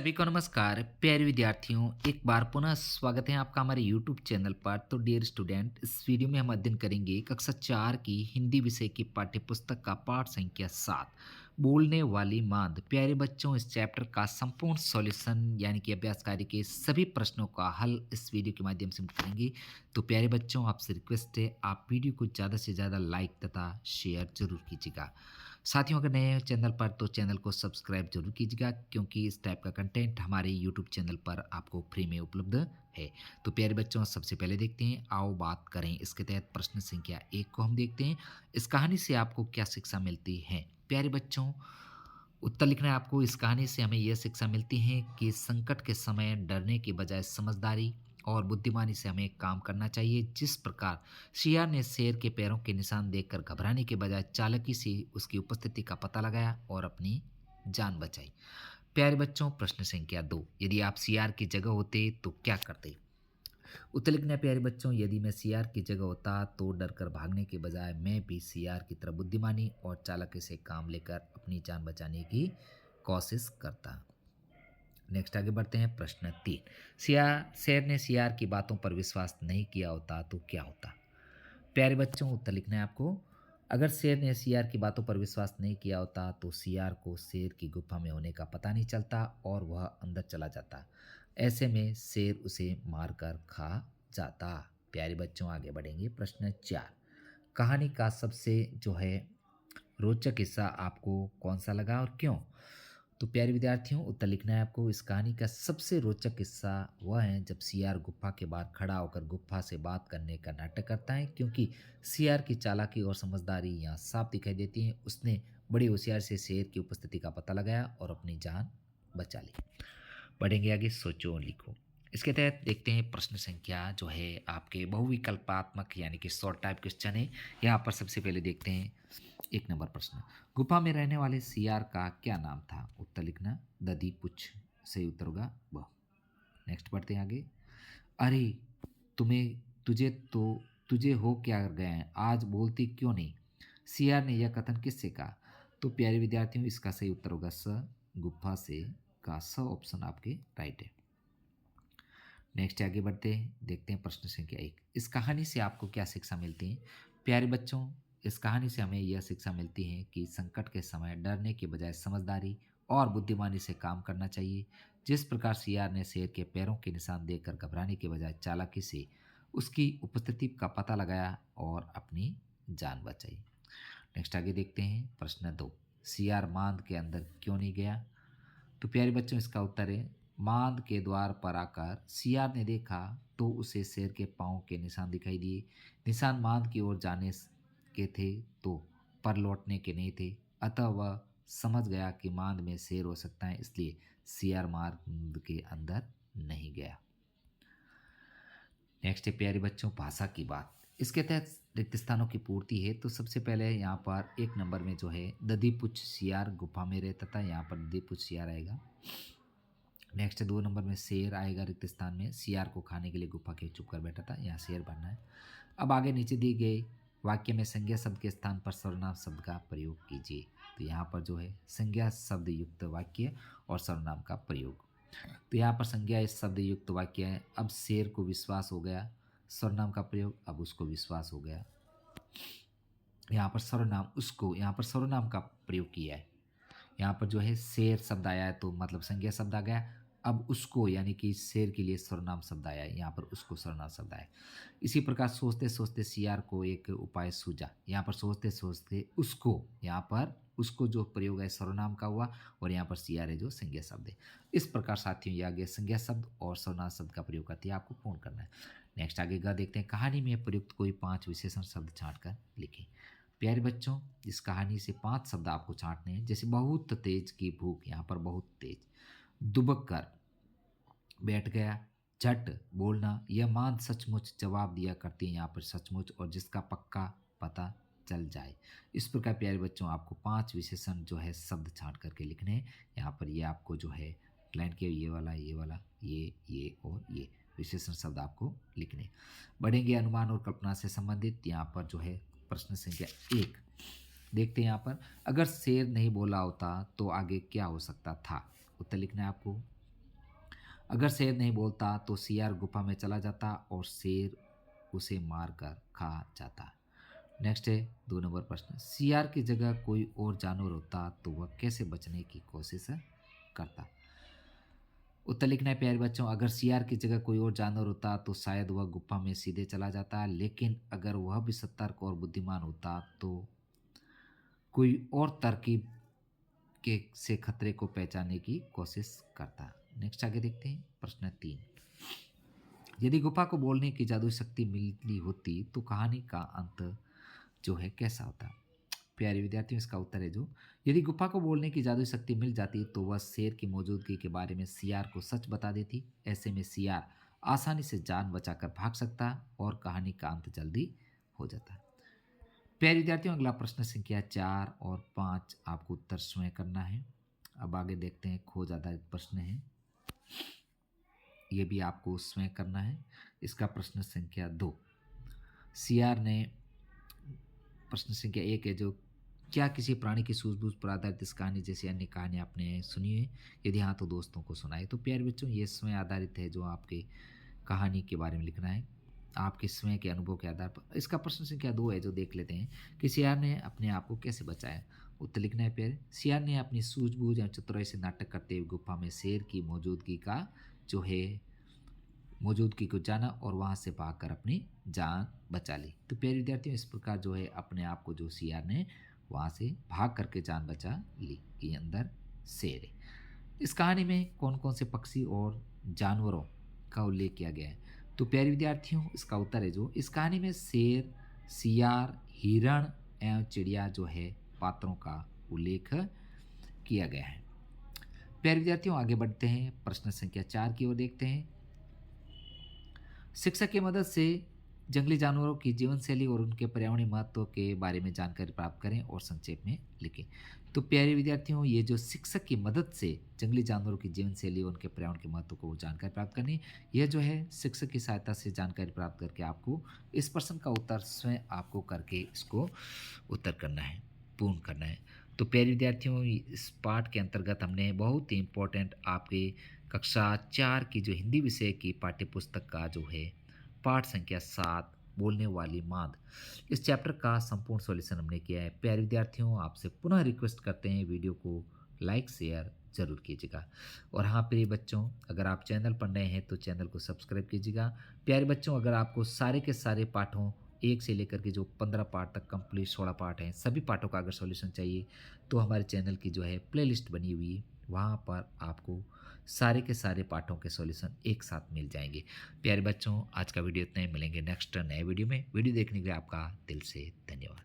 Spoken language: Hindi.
सभी को नमस्कार प्यारे विद्यार्थियों, एक बार पुनः स्वागत है आपका हमारे यूट्यूब चैनल पर। तो डियर स्टूडेंट, इस वीडियो में हम अध्ययन करेंगे कक्षा 4 की हिंदी विषय की पाठ्य पुस्तक का पाठ संख्या 7, बोलने वाली मांद। प्यारे बच्चों, इस चैप्टर का संपूर्ण सॉल्यूशन यानी कि अभ्यास कार्य के सभी प्रश्नों का हल इस वीडियो के माध्यम से हम करेंगे। तो प्यारे बच्चों, आपसे रिक्वेस्ट है, आप वीडियो को ज़्यादा से ज़्यादा लाइक तथा शेयर जरूर कीजिएगा। साथियों, अगर नए हैं चैनल पर तो चैनल को सब्सक्राइब जरूर कीजिएगा, क्योंकि इस टाइप का कंटेंट हमारे यूट्यूब चैनल पर आपको फ्री में उपलब्ध है। तो प्यारे बच्चों, सबसे पहले देखते हैं, आओ बात करें। इसके तहत प्रश्न संख्या 1 को हम देखते हैं। इस कहानी से आपको क्या शिक्षा मिलती है? प्यारे बच्चों, उत्तर लिखना है आपको। इस कहानी से हमें यह शिक्षा मिलती है कि संकट के समय डरने के बजाय समझदारी और बुद्धिमानी से हमें काम करना चाहिए। जिस प्रकार सियार ने शेर के पैरों के निशान देखकर घबराने के बजाय चालाकी से उसकी उपस्थिति का पता लगाया और अपनी जान बचाई। प्यारे बच्चों, प्रश्न संख्या 2, यदि आप सियार की जगह होते तो क्या करते? उत्तर लिखना है प्यारे बच्चों। यदि मैं सियार की जगह होता तो डरकर भागने के बजाय मैं भी सियार की तरह बुद्धिमानी और चालाकी से काम लेकर अपनी जान बचाने की कोशिश करता। नेक्स्ट आगे बढ़ते हैं। प्रश्न 3, शेर ने सियार की बातों पर विश्वास नहीं किया होता तो क्या होता? प्यारे बच्चों, उत्तर लिखना है आपको। अगर शेर ने सियार की बातों पर विश्वास नहीं किया होता तो सियार को शेर की गुफा में होने का पता नहीं चलता और वह अंदर चला जाता। ऐसे में शेर उसे मारकर खा जाता। प्यारे बच्चों, आगे बढ़ेंगे। प्रश्न 4, कहानी का सबसे जो है रोचक हिस्सा आपको कौन सा लगा और क्यों? तो प्यारे विद्यार्थियों, उत्तर लिखना है आपको। इस कहानी का सबसे रोचक हिस्सा वह है जब सियार गुफा के बाहर खड़ा होकर गुफा से बात करने का नाटक करता है, क्योंकि सियार की चालाकी और समझदारी यहाँ साफ दिखाई देती है। उसने बड़ी होशियारी से शेर की उपस्थिति का पता लगाया और अपनी जान बचा ली। बढ़ेंगे आगे, सोचो और लिखो। इसके तहत देखते हैं प्रश्न संख्या जो है आपके बहुविकल्पात्मक यानी कि शॉर्ट टाइप क्वेश्चन है। यहाँ पर सबसे पहले देखते हैं 1 नंबर प्रश्न, गुफा में रहने वाले सियार का क्या नाम था? उत्तर लिखना दधीपुच्छ। सही उत्तर होगा वह। नेक्स्ट बढ़ते हैं आगे। अरे, तुम्हें तुझे तो तुझे हो क्या गए हैं, आज बोलती क्यों नहीं? सियार ने यह कथन किससे कहा? तो प्यारे विद्यार्थियों, इसका सही उत्तर होगा स, गुफा से का स ऑप्शन आपके राइट है। नेक्स्ट आगे बढ़ते हैं, देखते हैं प्रश्न संख्या 1, इस कहानी से आपको क्या शिक्षा मिलती है? प्यारे बच्चों, इस कहानी से हमें यह शिक्षा मिलती है कि संकट के समय डरने के बजाय समझदारी और बुद्धिमानी से काम करना चाहिए। जिस प्रकार सियार ने शेर के पैरों के निशान देखकर घबराने के बजाय चालाकी से उसकी उपस्थिति का पता लगाया और अपनी जान बचाई। नेक्स्ट आगे देखते हैं प्रश्न 2, सियार मांद के अंदर क्यों नहीं गया? तो प्यारे बच्चों, इसका उत्तर है, मांद के द्वार पर आकर सियार ने देखा तो उसे शेर के पांव के निशान दिखाई दिए। निशान मांद की ओर जाने के थे तो पर लौटने के नहीं थे। अतः वह समझ गया कि मांद में शेर हो सकता है, इसलिए सियार मांद के अंदर नहीं गया। नेक्स्ट है प्यारे बच्चों, भाषा की बात। इसके तहत रिक्त स्थानों की पूर्ति है। तो सबसे पहले यहाँ पर 1 नंबर में जो है दधीपुच्छ सियार गुफा में रहता था, यहाँ पर दधीपुच्छ सियार आएगा। नेक्स्ट 2 नंबर में शेर आएगा रिक्त स्थान में, सियार को खाने के लिए गुफा के चुप कर बैठा था, यहाँ शेर बनना है। अब आगे नीचे दिए गए वाक्य में संज्ञा शब्द के स्थान पर सर्वनाम शब्द का प्रयोग कीजिए। तो यहाँ पर जो है संज्ञा शब्द युक्त वाक्य और सर्वनाम का प्रयोग। तो यहाँ पर संज्ञा इस शब्द युक्त वाक्य है। अब शेर को विश्वास हो गया, सर्वनाम का प्रयोग, अब उसको विश्वास हो गया। यहाँ पर सर्वनाम उसको, यहाँ पर सर्वनाम का प्रयोग किया है। यहाँ पर जो है शेर शब्द आया है तो मतलब संज्ञा शब्द आ गया। अब उसको यानी कि शेर के लिए सर्वनाम शब्द आया है, यहाँ पर उसको सर्वनाम शब्द आया। इसी प्रकार सोचते सोचते सियार को एक उपाय सूझा। यहाँ पर सोचते सोचते उसको, यहाँ पर उसको जो प्रयोग है सर्वनाम का हुआ और यहाँ पर सियार है जो संज्ञा शब्द है। इस प्रकार साथियों, ये आगे संज्ञा शब्द और सर्वनाम शब्द का प्रयोग करती है, आपको पूर्ण करना है। नेक्स्ट आगे का देखते हैं, कहानी में प्रयुक्त कोई 5 विशेषण शब्द छांट कर लिखें। प्यारे बच्चों, इस कहानी से 5 शब्द आपको छांटने हैं, जैसे बहुत तेज की भूख, यहाँ पर बहुत तेज, दुबक कर, बैठ गया, झट बोलना, यह मान सचमुच जवाब दिया करती है, यहाँ पर सचमुच, और जिसका पक्का पता चल जाए। इस प्रकार प्यारे बच्चों, आपको 5 विशेषण जो है शब्द छांट करके लिखने हैं। यहाँ पर ये आपको जो है लाइन के ये वाला ये और ये विशेषण शब्द आपको लिखने। बढ़ेंगे अनुमान और कल्पना से संबंधित। यहाँ पर जो है प्रश्न संख्या 1 देखते हैं। यहाँ पर अगर शेर नहीं बोला होता तो आगे क्या हो सकता था? उत्तर लिखना है आपको। अगर शेर नहीं बोलता तो सियार गुफा में चला जाता और शेर उसे मार कर खा जाता। नेक्स्ट है 2 नंबर प्रश्न, सियार की जगह कोई और जानवर होता तो वह कैसे बचने की कोशिश करता। उत्तर लिखना है प्यारे बच्चों, अगर सियार की जगह कोई और जानवर होता तो शायद वह गुफा में सीधे चला जाता, लेकिन अगर वह भी सतर्क और बुद्धिमान होता तो कोई और तरकीब के से खतरे को पहचानने की कोशिश करता। नेक्स्ट आगे देखते हैं प्रश्न 3, यदि गुफा को बोलने की जादुई शक्ति मिली होती तो कहानी का अंत जो है कैसा होता। प्यारे विद्यार्थियों, इसका उत्तर है जो, यदि गुफा को बोलने की जादुई शक्ति मिल जाती तो वह शेर की मौजूदगी के बारे में सियार को सच बता देती। ऐसे में सियार आसानी से जान बचाकर भाग सकता और कहानी का अंत जल्दी हो जाता। प्यारे विद्यार्थियों, अगला प्रश्न संख्या 4 और 5 आपको उत्तर स्वयं करना है। अब आगे देखते हैं, खोज आधारित प्रश्न है, ये भी आपको स्वयं करना है। इसका प्रश्न संख्या 2, सियार ने, प्रश्न संख्या 1 है जो, क्या किसी प्राणी की सूझबूझ पर आधारित इस कहानी जैसी अन्य कहानी आपने सुनी है? यदि हाँ तो दोस्तों को सुनाए। तो प्यारे बच्चों, ये स्वयं आधारित है जो आपके कहानी के बारे में लिखना है आपके स्वयं के अनुभव के आधार पर। इसका प्रश्न संख्या 2 है जो देख लेते हैं कि सियार ने अपने आप को कैसे बचाया। उत्तर लिखना है प्यारे, सियार ने अपनी सूझबूझ या चतुराई से नाटक करते हुए गुफा में शेर की मौजूदगी को जाना और वहां से भागकर अपनी जान बचा ली। तो प्यारे विद्यार्थियों, इस प्रकार जो है अपने आप को जो सियार ने वहां से भाग करके जान बचा ली। ये अंदर शेर है। इस कहानी में कौन कौन से पक्षी और जानवरों का उल्लेख किया गया है। तो प्यारे विद्यार्थियों, इसका उत्तर है जो, इस कहानी में शेर, सियार, हिरण एवं चिड़िया जो है पात्रों का उल्लेख किया गया है। प्यारे विद्यार्थियों, आगे बढ़ते हैं, प्रश्न संख्या 4 की ओर देखते हैं। शिक्षक की मदद से जंगली जानवरों की जीवन शैली और उनके पर्यावरणीय महत्व के बारे में जानकारी प्राप्त करें और संक्षेप में लिखें। तो प्यारे विद्यार्थियों, ये जो शिक्षक की मदद से जंगली जानवरों की जीवन शैली और उनके पर्यावरण के महत्व को जानकारी प्राप्त करनी, यह जो है शिक्षक की सहायता से जानकारी प्राप्त करके आपको इस प्रश्न का उत्तर स्वयं आपको करके इसको उत्तर करना है, पूर्ण करना है। तो प्यारे विद्यार्थियों, इस पाठ के अंतर्गत हमने बहुत ही इम्पोर्टेंट आपके कक्षा 4 की जो हिंदी विषय की पाठ्य पुस्तक का जो है पाठ संख्या 7 बोलने वाली माद, इस चैप्टर का संपूर्ण सॉल्यूशन हमने किया है। प्यारे विद्यार्थियों, आपसे पुनः रिक्वेस्ट करते हैं वीडियो को लाइक शेयर जरूर कीजिएगा। और हाँ प्रिय बच्चों, अगर आप चैनल पर नए हैं तो चैनल को सब्सक्राइब कीजिएगा। प्यारे बच्चों, अगर आपको सारे के सारे पाठों 1 से लेकर के जो 15 पाठ तक कंप्लीट 16 पाठ हैं, सभी पाठों का अगर सॉल्यूशन चाहिए तो हमारे चैनल की जो है प्लेलिस्ट बनी हुई है, वहाँ पर आपको सारे के सारे पाठों के सॉल्यूशन एक साथ मिल जाएंगे। प्यारे बच्चों, आज का वीडियो इतना ही, मिलेंगे नेक्स्ट नए वीडियो में। वीडियो देखने के लिए आपका दिल से धन्यवाद।